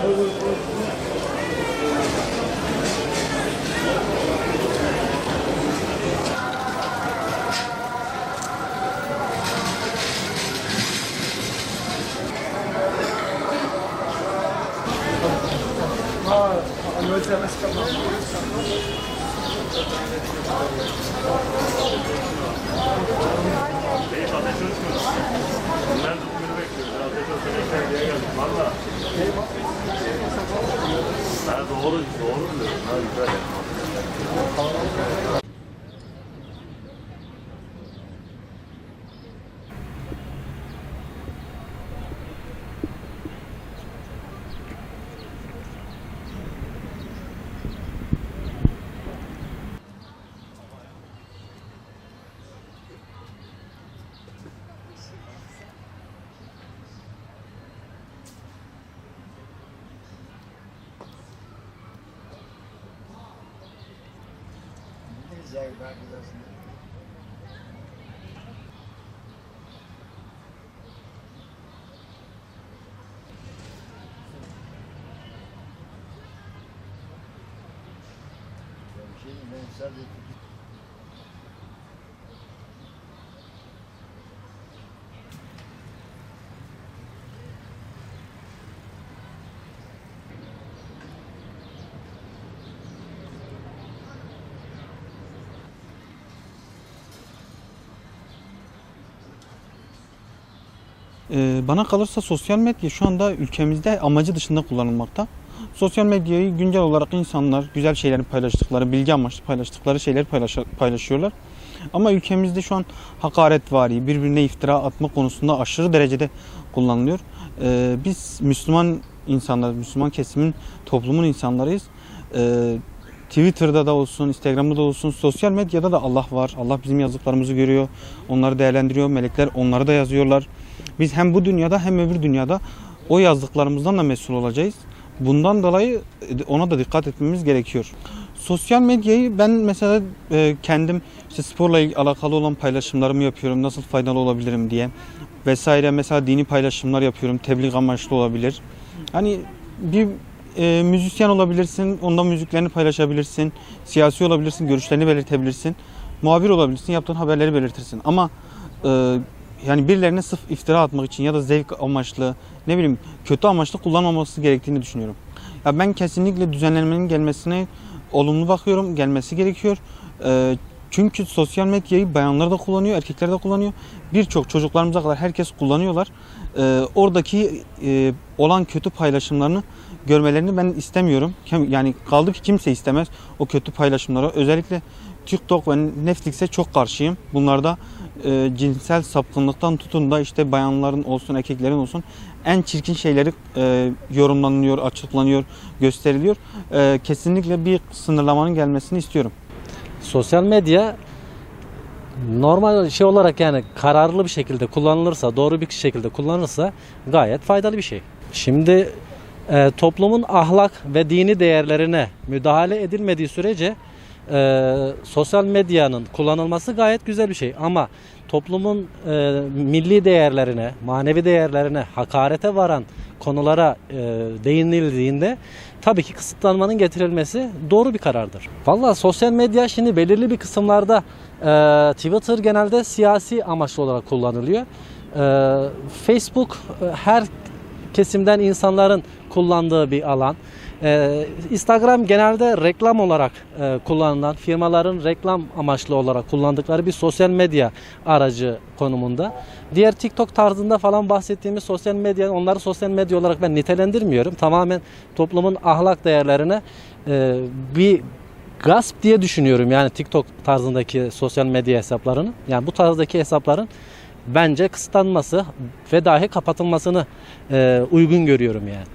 Doğru diyor. Bana kalırsa sosyal medya şu anda ülkemizde amacı dışında kullanılmakta. Sosyal medyayı güncel olarak insanlar güzel şeyleri paylaştıkları, bilgi amaçlı paylaştıkları şeyleri paylaşıyorlar. Ama ülkemizde şu an hakaretvari, birbirine iftira atma konusunda aşırı derecede kullanılıyor. Biz Müslüman insanlar, Müslüman kesimin, toplumun insanlarıyız. Twitter'da da olsun, Instagram'da da olsun, sosyal medyada da Allah var. Allah bizim yazdıklarımızı görüyor, onları değerlendiriyor. Melekler onları da yazıyorlar. Biz hem bu dünyada hem öbür dünyada o yazdıklarımızdan da mesul olacağız. Bundan dolayı ona da dikkat etmemiz gerekiyor. Sosyal medyayı ben mesela kendim işte sporla alakalı olan paylaşımlarımı yapıyorum. Nasıl faydalı olabilirim diye vesaire. Mesela dini paylaşımlar yapıyorum. Tebliğ amaçlı olabilir. Hani bir müzisyen olabilirsin. Ondan müziklerini paylaşabilirsin. Siyasi olabilirsin. Görüşlerini belirtebilirsin. Muhabir olabilirsin. Yaptığın haberleri belirtirsin. Ama yani birilerine sırf iftira atmak için ya da zevk amaçlı, ne bileyim kötü amaçlı kullanmaması gerektiğini düşünüyorum. Ya ben kesinlikle düzenlenmenin gelmesine olumlu bakıyorum, gelmesi gerekiyor. Çünkü sosyal medyayı bayanlar da kullanıyor, erkekler de kullanıyor. Birçok çocuklarımıza kadar herkes kullanıyorlar. Oradaki olan kötü paylaşımlarını görmelerini ben istemiyorum. Yani kaldı ki kimse istemez o kötü paylaşımları. Özellikle TikTok ve Netflix'e çok karşıyım. Bunlarda cinsel sapkınlıktan tutun da işte bayanların olsun, erkeklerin olsun en çirkin şeyleri yorumlanıyor, açıklanıyor, gösteriliyor. Kesinlikle bir sınırlamanın gelmesini istiyorum. Sosyal medya normal şey olarak yani kararlı bir şekilde kullanılırsa, doğru bir şekilde kullanılırsa gayet faydalı bir şey. Şimdi toplumun ahlak ve dini değerlerine müdahale edilmediği sürece sosyal medyanın kullanılması gayet güzel bir şey. Ama toplumun milli değerlerine, manevi değerlerine hakarete varan konulara değinildiğinde tabii ki kısıtlanmanın getirilmesi doğru bir karardır. Vallahi sosyal medya şimdi belirli bir kısımlarda Twitter genelde siyasi amaçlı olarak kullanılıyor. Facebook her kesimden insanların kullandığı bir alan. Instagram genelde reklam olarak kullanılan, firmaların reklam amaçlı olarak kullandıkları bir sosyal medya aracı konumunda. Diğer TikTok tarzında falan bahsettiğimiz sosyal medya, onları sosyal medya olarak ben nitelendirmiyorum. Tamamen toplumun ahlak değerlerine bir gasp diye düşünüyorum. Yani TikTok tarzındaki sosyal medya hesaplarını, yani bu tarzdaki hesapların bence kısıtlanması ve dahi kapatılmasını uygun görüyorum yani.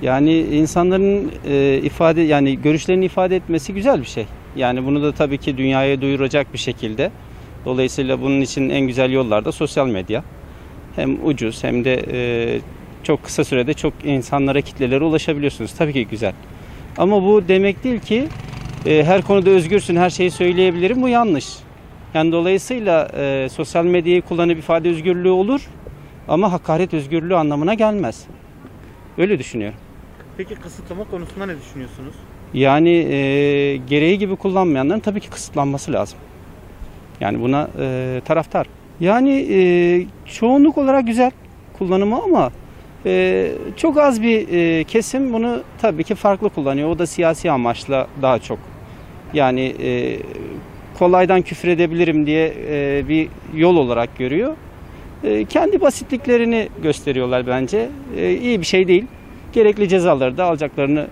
Yani insanların yani görüşlerini ifade etmesi güzel bir şey. Yani bunu da tabii ki dünyaya duyuracak bir şekilde. Dolayısıyla bunun için en güzel yollar da sosyal medya. Hem ucuz hem de çok kısa sürede çok insanlara, kitlelere ulaşabiliyorsunuz. Tabii ki güzel. Ama bu demek değil ki her konuda özgürsün, her şeyi söyleyebilirim. Bu yanlış. Yani dolayısıyla sosyal medyayı kullanıp ifade özgürlüğü olur ama hakaret özgürlüğü anlamına gelmez. Öyle düşünüyorum. Peki kısıtlama konusunda ne düşünüyorsunuz? Yani gereği gibi kullanmayanların tabii ki kısıtlanması lazım. Yani buna taraftar. Yani çoğunluk olarak güzel kullanımı ama çok az bir kesim bunu tabii ki farklı kullanıyor. O da siyasi amaçla daha çok. Yani kolaydan küfür edebilirim diye bir yol olarak görüyor. Kendi basitliklerini gösteriyorlar bence. İyi bir şey değil. Gerekli cezaları da alacaklarını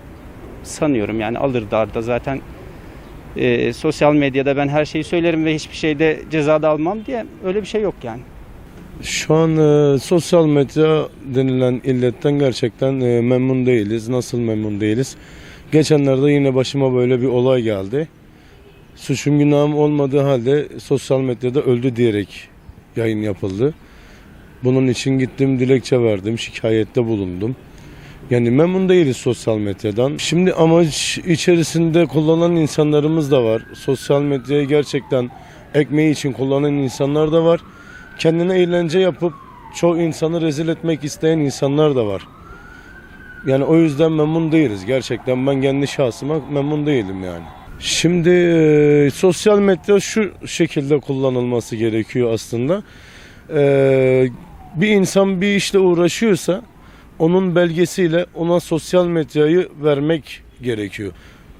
sanıyorum. Yani alırlar da zaten sosyal medyada ben her şeyi söylerim ve hiçbir şeyde ceza da almam diye öyle bir şey yok yani. Şu an sosyal medya denilen illetten gerçekten memnun değiliz. Nasıl memnun değiliz? Geçenlerde yine başıma böyle bir olay geldi. Suçum günahım olmadığı halde sosyal medyada öldü diyerek yayın yapıldı. Bunun için gittim, dilekçe verdim, şikayette bulundum. Yani memnun değiliz sosyal medyadan. Şimdi amaç içerisinde kullanan insanlarımız da var. Sosyal medyayı gerçekten ekmeği için kullanan insanlar da var. Kendine eğlence yapıp çoğu insanı rezil etmek isteyen insanlar da var. Yani o yüzden memnun değiliz. Gerçekten ben kendi şahsıma memnun değilim yani. Şimdi sosyal medya şu şekilde kullanılması gerekiyor aslında. Bir insan bir işle uğraşıyorsa onun belgesiyle ona sosyal medyayı vermek gerekiyor.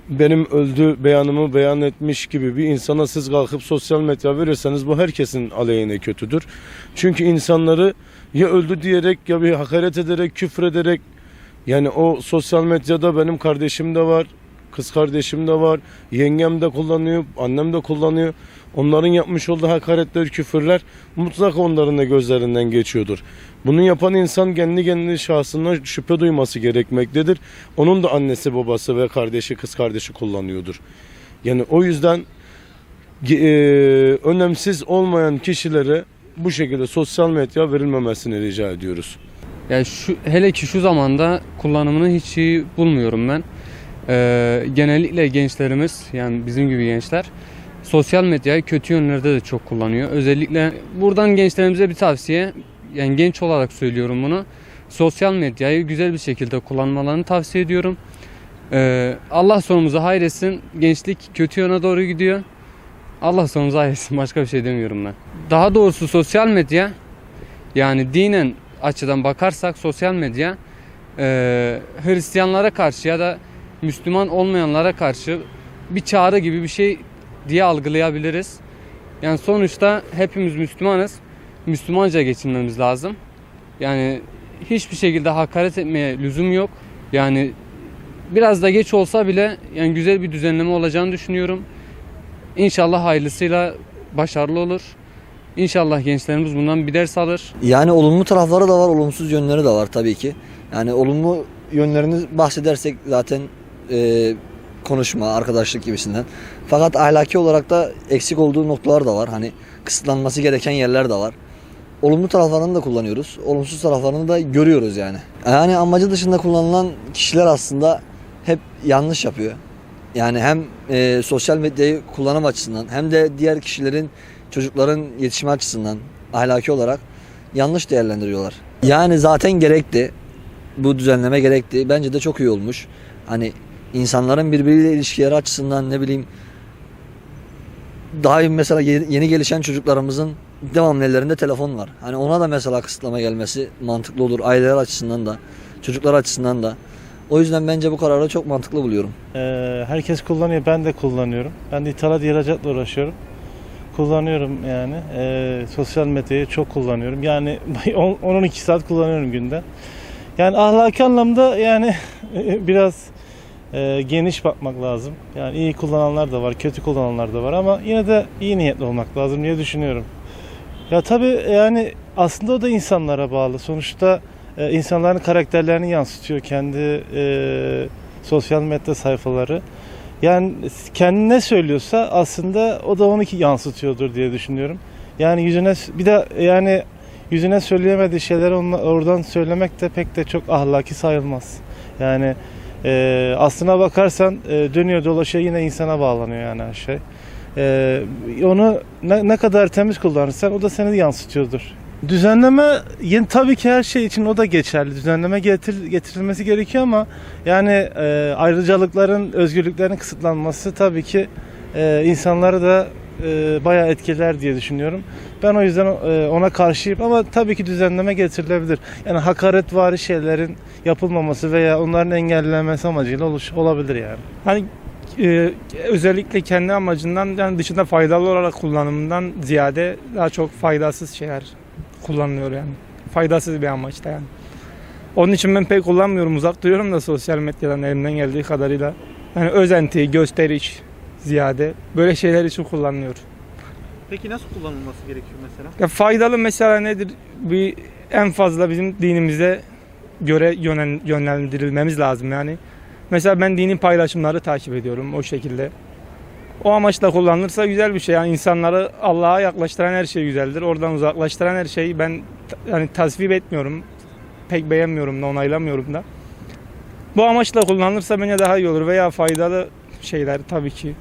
Benim öldü beyanımı beyan etmiş gibi bir insana siz kalkıp sosyal medya verirseniz bu herkesin aleyhine kötüdür. Çünkü insanları ya öldü diyerek ya bir hakaret ederek, küfür ederek, yani o sosyal medyada benim kardeşim de var, kız kardeşim de var, yengem de kullanıyor, annem de kullanıyor. Onların yapmış olduğu hakaretler, küfürler mutlaka onların da gözlerinden geçiyordur. Bunu yapan insan kendi şahsına şüphe duyması gerekmektedir. Onun da annesi, babası ve kardeşi, kız kardeşi kullanıyordur. Yani o yüzden önemsiz olmayan kişilere bu şekilde sosyal medya verilmemesini rica ediyoruz. Yani hele ki şu zamanda kullanımını hiç iyi bulmuyorum ben. Genellikle gençlerimiz, yani bizim gibi gençler sosyal medyayı kötü yönlerde de çok kullanıyor. Özellikle buradan gençlerimize bir tavsiye, yani genç olarak söylüyorum bunu. Sosyal medyayı güzel bir şekilde kullanmalarını tavsiye ediyorum. Allah sonumuzu hayretsin. Gençlik kötü yöne doğru gidiyor. Allah sonumuzu hayretsin. Başka bir şey demiyorum ben. Daha doğrusu sosyal medya, yani dinen açıdan bakarsak sosyal medya Hristiyanlara karşı ya da Müslüman olmayanlara karşı bir çağrı gibi bir şey diye algılayabiliriz. Yani sonuçta hepimiz Müslümanız. Müslümanca geçinmemiz lazım. Yani hiçbir şekilde hakaret etmeye lüzum yok. Yani biraz da geç olsa bile yani güzel bir düzenleme olacağını düşünüyorum. İnşallah hayırlısıyla başarılı olur. İnşallah gençlerimiz bundan bir ders alır. Yani olumlu tarafları da var, olumsuz yönleri de var tabii ki. Yani olumlu yönlerini bahsedersek zaten konuşma, arkadaşlık gibisinden. Fakat ahlaki olarak da eksik olduğu noktalar da var. Hani kısıtlanması gereken yerler de var. Olumlu taraflarını da kullanıyoruz. Olumsuz taraflarını da görüyoruz yani. Yani amacı dışında kullanılan kişiler aslında hep yanlış yapıyor. Yani hem sosyal medyayı kullanım açısından hem de diğer kişilerin, çocukların yetişme açısından ahlaki olarak yanlış değerlendiriyorlar. Yani zaten gerekti. Bu düzenleme gerekti. Bence de çok iyi olmuş. Hani insanların birbiriyle ilişkileri açısından ne bileyim, daha mesela yeni gelişen çocuklarımızın devamlı ellerinde telefon var. Hani ona da mesela kısıtlama gelmesi mantıklı olur. Aileler açısından da, çocuklar açısından da. O yüzden bence bu kararı çok mantıklı buluyorum. Herkes kullanıyor, ben de kullanıyorum. Ben de ithalat ihracatla uğraşıyorum. Kullanıyorum yani. Sosyal medyayı çok kullanıyorum. Yani 10-12 saat kullanıyorum günde. Yani ahlaki anlamda yani biraz geniş bakmak lazım. Yani iyi kullananlar da var, kötü kullananlar da var ama yine de iyi niyetli olmak lazım diye düşünüyorum. Ya tabii yani aslında o da insanlara bağlı. Sonuçta insanların karakterlerini yansıtıyor kendi sosyal medya sayfaları. Yani kendi ne söylüyorsa aslında o da onu yansıtıyordur diye düşünüyorum. Yani yüzüne söyleyemediği şeyleri oradan söylemek de pek de çok ahlaki sayılmaz. Yani aslına bakarsan dönüyor dolaşıyor yine insana bağlanıyor yani her şey. Onu ne kadar temiz kullanırsan o da seni yansıtıyordur. Düzenleme tabii ki her şey için o da geçerli. Düzenleme getirilmesi gerekiyor ama yani ayrıcalıkların, özgürlüklerin kısıtlanması tabii ki insanları da bayağı etkiler diye düşünüyorum. Ben o yüzden ona karşıyım ama tabii ki düzenleme getirilebilir. Yani hakaretvari şeylerin yapılmaması veya onların engellenmesi amacıyla olabilir yani. Hani özellikle kendi amacından yani dışında faydalı olarak kullanımından ziyade daha çok faydasız şeyler kullanılıyor yani. Faydasız bir amaçta yani. Onun için ben pek kullanmıyorum, uzak duruyorum da sosyal medyadan elimden geldiği kadarıyla. Yani özenti, gösteriş ziyade böyle şeyler için kullanılıyor. Peki nasıl kullanılması gerekiyor mesela? Ya faydalı mesela nedir? En fazla bizim dinimize göre yönlendirilmemiz lazım yani. Mesela ben dini paylaşımları takip ediyorum o şekilde. O amaçla kullanılırsa güzel bir şey. Yani insanları Allah'a yaklaştıran her şey güzeldir. Oradan uzaklaştıran her şeyi ben yani tasvip etmiyorum. Pek beğenmiyorum da onaylamıyorum da. Bu amaçla kullanılırsa bence daha iyi olur veya faydalı şeyler tabii ki